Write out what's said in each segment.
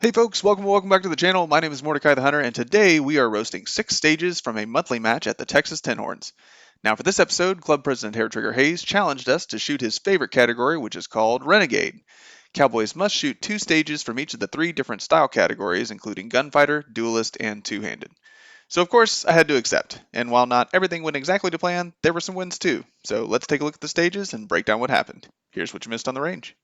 Hey folks, welcome back to the channel. My name is Mordecai the Hunter, and today we are roasting 6 stages from a monthly match at the Texas Tin Horns. Now for this episode, Club President Hair Trigger Hayes challenged us to shoot his favorite category, which is called Renegade. Cowboys must shoot 2 stages from each of the 3 different style categories, including gunfighter, duelist, and two-handed. So of course, I had to accept, and while not everything went exactly to plan, there were some wins too. So let's take a look at the stages and break down what happened. Here's what you missed on the range.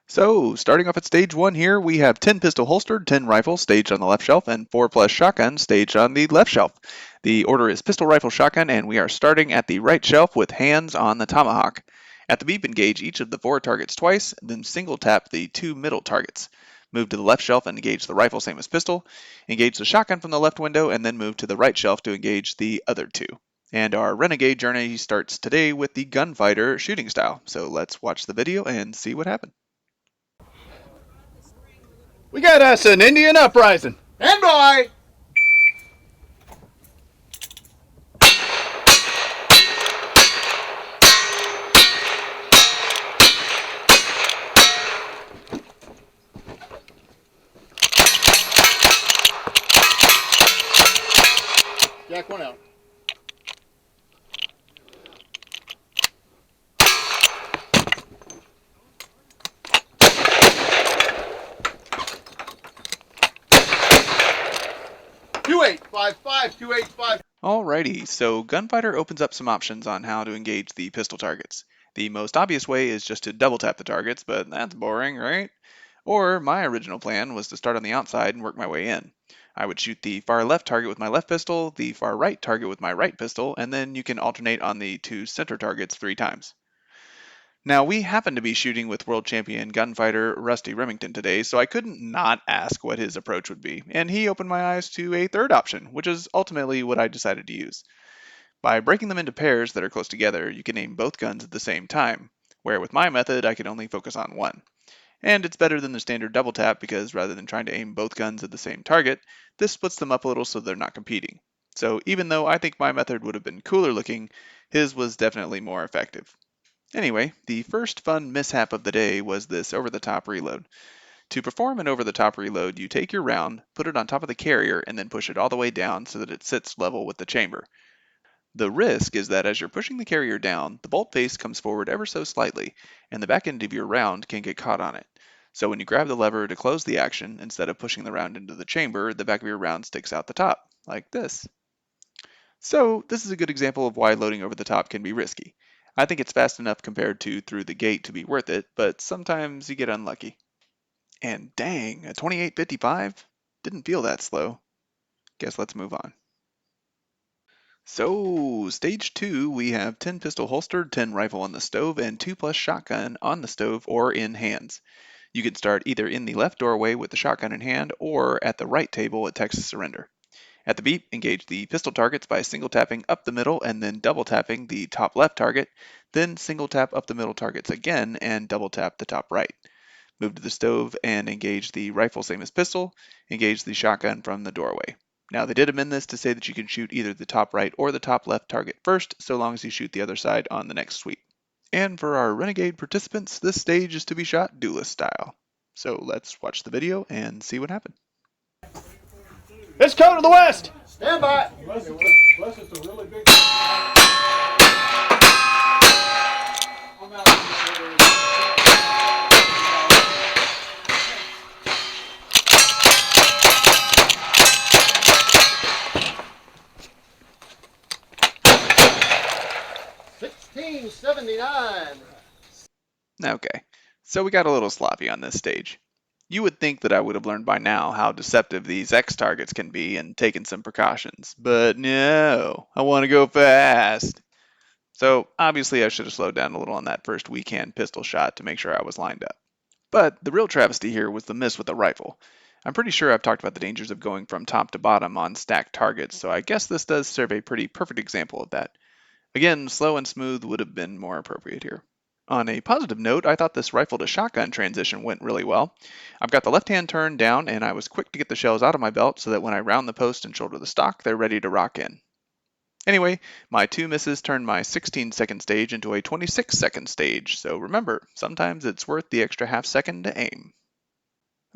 So, starting off at stage 1 here, we have 10 pistol holstered, 10 rifles staged on the left shelf, and 4 plus shotgun staged on the left shelf. The order is pistol, rifle, shotgun, and we are starting at the right shelf with hands on the tomahawk. At the beep, engage each of the 4 targets twice, then single tap the 2 middle targets. Move to the left shelf and engage the rifle, same as pistol. Engage the shotgun from the left window, and then move to the right shelf to engage the other 2. And our Renegade journey starts today with the gunfighter shooting style. So let's watch the video and see what happened. We got us an Indian uprising. And boy! Jack one out. Two eight five five 285. Alrighty, so Gunfighter opens up some options on how to engage the pistol targets. The most obvious way is just to double tap the targets, but that's boring, right? Or my original plan was to start on the outside and work my way in. I would shoot the far left target with my left pistol, the far right target with my right pistol, and then you can alternate on the 2 center targets 3 times. Now, we happen to be shooting with world champion gunfighter Rusty Remington today, so I couldn't not ask what his approach would be, and he opened my eyes to a third option, which is ultimately what I decided to use. By breaking them into pairs that are close together, you can aim both guns at the same time, where with my method I can only focus on one. And it's better than the standard double tap because rather than trying to aim both guns at the same target, this splits them up a little so they're not competing. So even though I think my method would have been cooler looking, his was definitely more effective. Anyway, the first fun mishap of the day was this over-the-top reload. To perform an over-the-top reload, you take your round, put it on top of the carrier, and then push it all the way down so that it sits level with the chamber. The risk is that as you're pushing the carrier down, the bolt face comes forward ever so slightly, and the back end of your round can get caught on it. So when you grab the lever to close the action, instead of pushing the round into the chamber, the back of your round sticks out the top, like this. So this is a good example of why loading over the top can be risky. I think it's fast enough compared to through the gate to be worth it, but sometimes you get unlucky. And dang, a 2855? Didn't feel that slow. Guess let's move on. So, stage 2, we have 10 pistol holstered, 10 rifle on the stove, and 2 plus shotgun on the stove or in hands. You can start either in the left doorway with the shotgun in hand or at the right table at Texas Surrender. At the beep, engage the pistol targets by single tapping up the middle and then double tapping the top left target, then single tap up the middle targets again and double tap the top right. Move to the stove and engage the rifle same as pistol, engage the shotgun from the doorway. Now they did amend this to say that you can shoot either the top right or the top left target first, so long as you shoot the other side on the next sweep. And for our Renegade participants, this stage is to be shot duelist style. So let's watch the video and see what happened. Let's go to the west. Stand by. Unless it's a really big. I'm out. 1679. Okay, so we got a little sloppy on this stage. You would think that I would have learned by now how deceptive these X targets can be and taken some precautions, but no, I want to go fast. So obviously I should have slowed down a little on that first weak-hand pistol shot to make sure I was lined up. But the real travesty here was the miss with the rifle. I'm pretty sure I've talked about the dangers of going from top to bottom on stacked targets, so I guess this does serve a pretty perfect example of that. Again, slow and smooth would have been more appropriate here. On a positive note, I thought this rifle to shotgun transition went really well. I've got the left hand turned down and I was quick to get the shells out of my belt so that when I round the post and shoulder the stock, they're ready to rock in. Anyway, my 2 misses turned my 16-second stage into a 26-second stage, so remember, sometimes it's worth the extra half second to aim.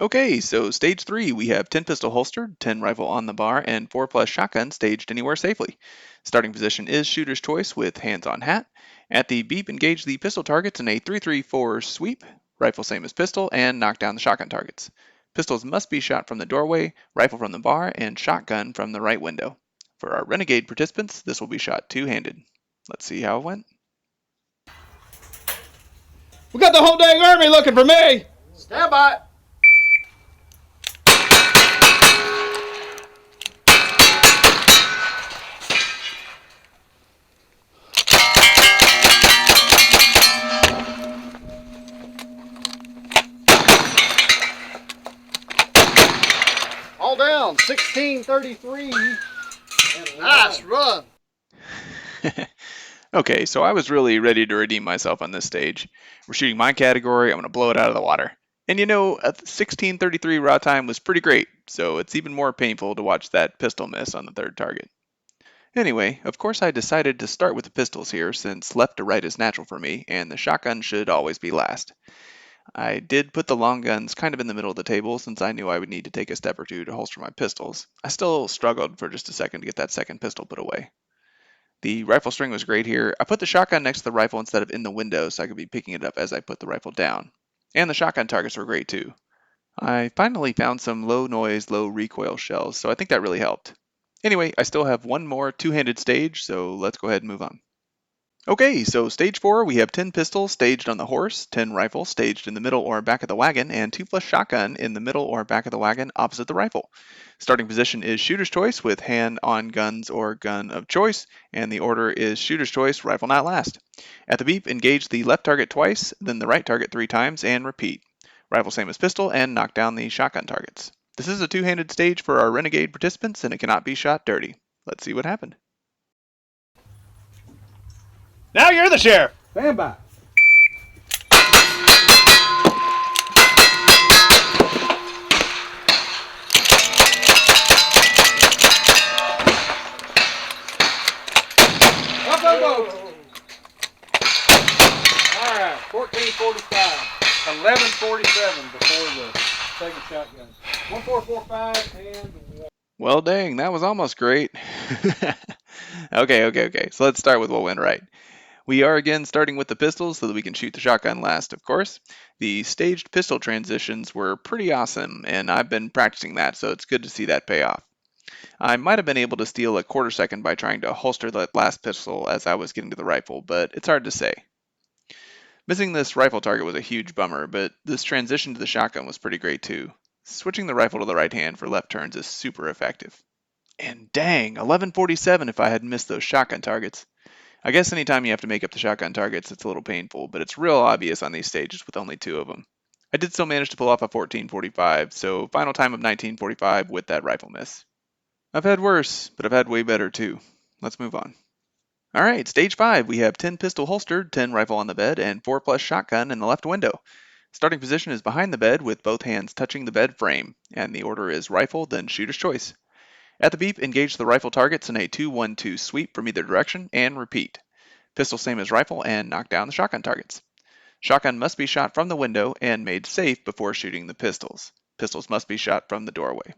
Okay, so stage 3, we have 10 pistol holstered, 10 rifle on the bar, and 4 plus shotgun staged anywhere safely. Starting position is shooter's choice with hands on hat. At the beep, engage the pistol targets in a 3-3-4 sweep, rifle same as pistol, and knock down the shotgun targets. Pistols must be shot from the doorway, rifle from the bar, and shotgun from the right window. For our Renegade participants, this will be shot two-handed. Let's see how it went. We got the whole dang army looking for me! Stand by. All down. 1633. Nice run. Okay, so I was really ready to redeem myself on this stage. We're shooting my category, I'm going to blow it out of the water. And you know, a 16:33 raw time was pretty great, so it's even more painful to watch that pistol miss on the third target. Anyway, of course I decided to start with the pistols here since left to right is natural for me, and the shotgun should always be last. I did put the long guns kind of in the middle of the table since I knew I would need to take a step or two to holster my pistols. I still struggled for just a second to get that second pistol put away. The rifle string was great here. I put the shotgun next to the rifle instead of in the window so I could be picking it up as I put the rifle down. And the shotgun targets were great too. I finally found some low noise, low recoil shells, so I think that really helped. Anyway, I still have one more two-handed stage, so let's go ahead and move on. Okay, so stage 4, we have 10 pistols staged on the horse, 10 rifles staged in the middle or back of the wagon, and 2 plus shotgun in the middle or back of the wagon opposite the rifle. Starting position is shooter's choice with hand on guns or gun of choice, and the order is shooter's choice, rifle not last. At the beep, engage the left target twice, then the right target 3 times, and repeat. Rifle same as pistol, and knock down the shotgun targets. This is a two-handed stage for our Renegade participants, and it cannot be shot dirty. Let's see what happened. Now you're the sheriff! Stand by. Up and go. All right, 1445. 1147 before the second shotgun. 1445 and 1. Well, dang, that was almost great. Okay. So let's start with what went right. We are again starting with the pistols so that we can shoot the shotgun last, of course. The staged pistol transitions were pretty awesome, and I've been practicing that, so it's good to see that pay off. I might have been able to steal a quarter second by trying to holster the last pistol as I was getting to the rifle, but it's hard to say. Missing this rifle target was a huge bummer, but this transition to the shotgun was pretty great too. Switching the rifle to the right hand for left turns is super effective. And dang, 1147 if I had missed those shotgun targets. I guess anytime you have to make up the shotgun targets, it's a little painful, but it's real obvious on these stages with only 2 of them. I did still manage to pull off a 1445, so final time of 1945 with that rifle miss. I've had worse, but I've had way better too. Let's move on. Alright, stage 5, we have 10 pistol holstered, 10 rifle on the bed, and 4 plus shotgun in the left window. Starting position is behind the bed with both hands touching the bed frame, and the order is rifle, then shooter's choice. At the beep, engage the rifle targets in a 2-1-2 sweep from either direction, and repeat. Pistol same as rifle, and knock down the shotgun targets. Shotgun must be shot from the window and made safe before shooting the pistols. Pistols must be shot from the doorway.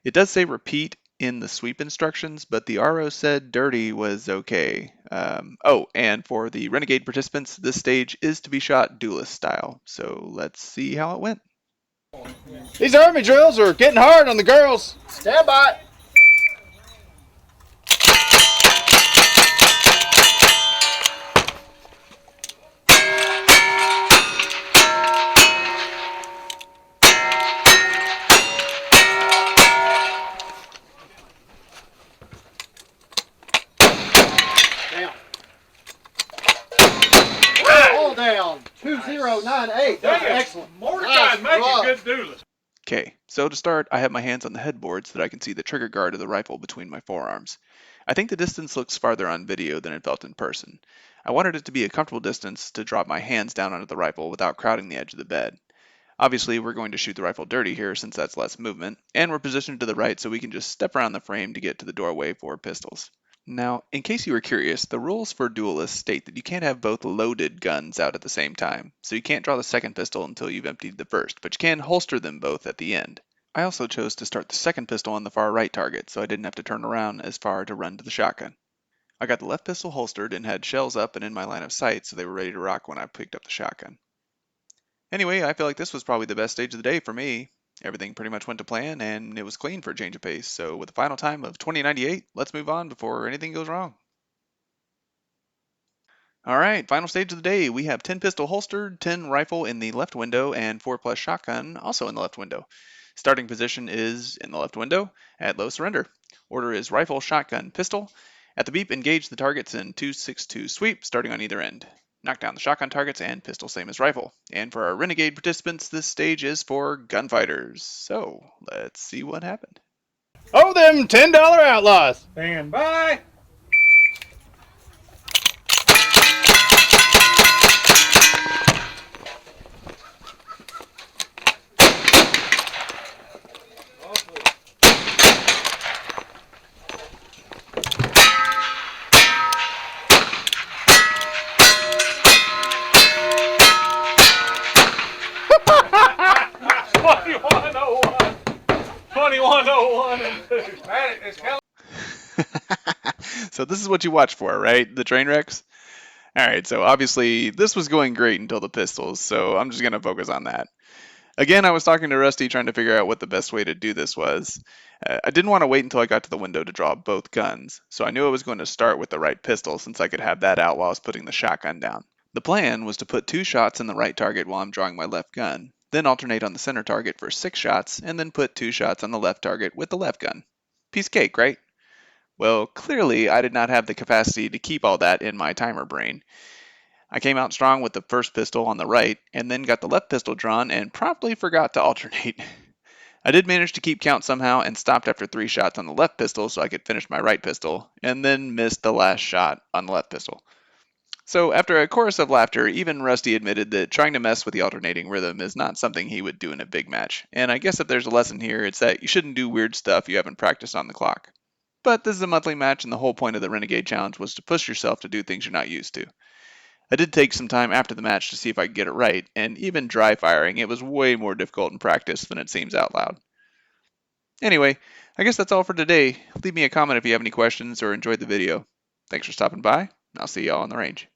It does say repeat in the sweep instructions, but the RO said dirty was okay. And for the Renegade participants, this stage is to be shot duelist style, so let's see how it went. These army drills are getting hard on the girls. Stand by. Down. All down. 2098. That's excellent. Mordecai, Nice make run. a good duelist. Okay, so to start, I have my hands on the headboard so that I can see the trigger guard of the rifle between my forearms. I think the distance looks farther on video than it felt in person. I wanted it to be a comfortable distance to drop my hands down onto the rifle without crowding the edge of the bed. Obviously, we're going to shoot the rifle dirty here since that's less movement, and we're positioned to the right so we can just step around the frame to get to the doorway for pistols. Now, in case you were curious, the rules for duelists state that you can't have both loaded guns out at the same time, so you can't draw the second pistol until you've emptied the first, but you can holster them both at the end. I also chose to start the second pistol on the far right target, so I didn't have to turn around as far to run to the shotgun. I got the left pistol holstered and had shells up and in my line of sight, so they were ready to rock when I picked up the shotgun. Anyway, I feel like this was probably the best stage of the day for me. Everything pretty much went to plan, and it was clean for a change of pace, so with a final time of 2098, let's move on before anything goes wrong. All right, final stage of the day. We have 10 pistol holstered, 10 rifle in the left window, and 4 plus shotgun also in the left window. Starting position is in the left window at low surrender. Order is rifle, shotgun, pistol. At the beep, engage the targets in 2-6-2 sweep, starting on either end. Knock down the shotgun targets and pistol same as rifle. And for our Renegade participants, this stage is for gunfighters. So, let's see what happened. Oh, them $10 outlaws. Stand by. So this is what you watch for, right? The train wrecks? Alright, so obviously this was going great until the pistols, so I'm just going to focus on that. Again, I was talking to Rusty trying to figure out what the best way to do this was. I didn't want to wait until I got to the window to draw both guns, so I knew I was going to start with the right pistol since I could have that out while I was putting the shotgun down. The plan was to put 2 shots in the right target while I'm drawing my left gun, then alternate on the center target for 6 shots, and then put 2 shots on the left target with the left gun. Piece of cake, right? Well, clearly I did not have the capacity to keep all that in my timer brain. I came out strong with the first pistol on the right, and then got the left pistol drawn and promptly forgot to alternate. I did manage to keep count somehow and stopped after 3 shots on the left pistol so I could finish my right pistol, and then missed the last shot on the left pistol. So after a chorus of laughter, even Rusty admitted that trying to mess with the alternating rhythm is not something he would do in a big match, and I guess if there's a lesson here, it's that you shouldn't do weird stuff you haven't practiced on the clock. But this is a monthly match, and the whole point of the Renegade Challenge was to push yourself to do things you're not used to. I did take some time after the match to see if I could get it right, and even dry firing, it was way more difficult in practice than it seems out loud. Anyway, I guess that's all for today. Leave me a comment if you have any questions or enjoyed the video. Thanks for stopping by, and I'll see y'all on the range.